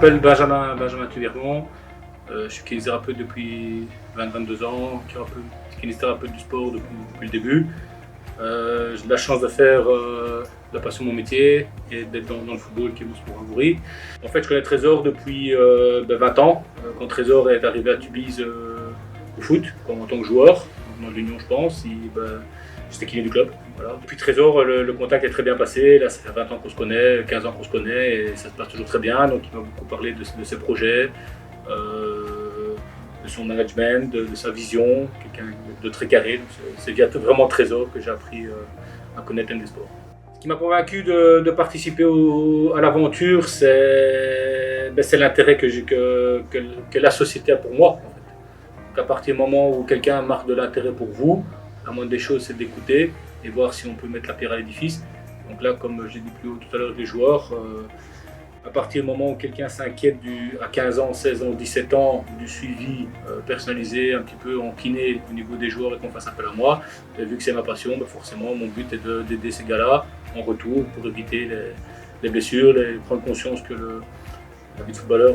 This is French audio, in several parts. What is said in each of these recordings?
m'appelle Benjamin Tuvermont. Je suis kinésithérapeute depuis 22 ans, kinésithérapeute du sport depuis le début. J'ai de la chance de faire la passion de mon métier et d'être dans le football qui est mon sport favori. En fait, je connais Trésor depuis 20 ans, quand Trésor est arrivé à Tubize au foot, en tant que joueur, dans l'Union je pense. J'étais kiné du club. Voilà. Depuis Trésor, le contact est très bien passé. Là, ça fait 20 ans qu'on se connaît, 15 ans qu'on se connaît et ça se passe toujours très bien. Donc il m'a beaucoup parlé de ses projets, de son management, de sa vision, quelqu'un de très carré. C'est via vraiment Trésor que j'ai appris à connaître des sports. Ce qui m'a convaincu de participer à l'aventure, c'est l'intérêt que la société a pour moi. En fait. Donc à partir du moment où quelqu'un marque de l'intérêt pour vous, la moindre des choses, c'est d'écouter et voir si on peut mettre la pierre à l'édifice. Donc là, comme j'ai dit plus haut tout à l'heure, les joueurs, à partir du moment où quelqu'un s'inquiète à 15 ans, 16 ans, 17 ans, du suivi personnalisé un petit peu en kiné au niveau des joueurs et qu'on fasse appel à moi, vu que c'est ma passion, forcément mon but est d'aider ces gars-là en retour pour éviter les blessures, prendre conscience que la vie de footballeur,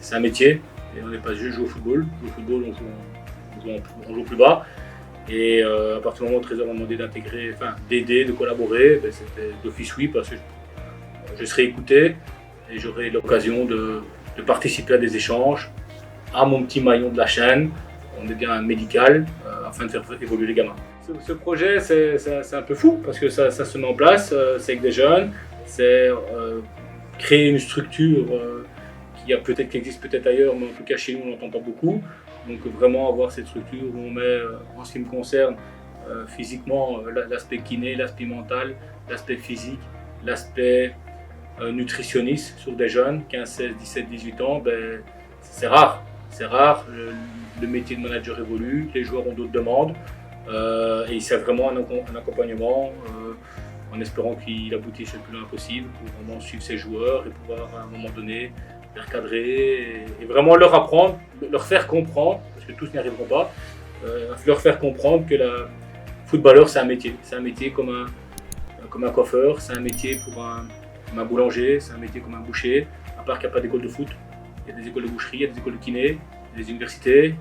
c'est un métier et on n'est pas juste jouer au football. Au football, on joue plus bas. Et à partir du moment où Trésor m'a demandé d'aider, de collaborer, c'était d'office oui, parce que je serai écouté et j'aurai l'occasion de participer à des échanges à mon petit maillon de la chaîne, on est bien médical, afin de faire évoluer les gamins. Ce projet, c'est un peu fou parce que ça se met en place, c'est avec des jeunes, c'est créer une structure qui existe peut-être ailleurs, mais en tout cas chez nous on n'entend pas beaucoup. Donc vraiment avoir cette structure où on met, en ce qui me concerne, physiquement, l'aspect kiné, l'aspect mental, l'aspect physique, l'aspect nutritionniste sur des jeunes, 15, 16, 17, 18 ans, c'est rare. C'est rare, le métier de manager évolue, les joueurs ont d'autres demandes et c'est vraiment un accompagnement en espérant qu'il aboutisse le plus loin possible pour vraiment suivre ses joueurs et pouvoir à un moment donné les recadrer et vraiment leur apprendre, leur faire comprendre, parce que tous n'y arriveront pas, leur faire comprendre que le footballeur c'est un métier. C'est un métier comme un coiffeur, c'est un métier comme un boulanger, c'est un métier comme un boucher, à part qu'il n'y a pas d'école de foot. Il y a des écoles de boucherie, il y a des écoles de kiné, des universités,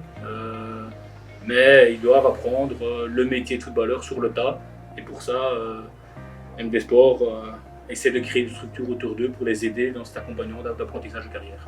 mais ils doivent apprendre le métier de footballeur sur le tas. Et pour ça, MD Sport essaie de créer une structure autour d'eux pour les aider dans cet accompagnement d'apprentissage de carrière.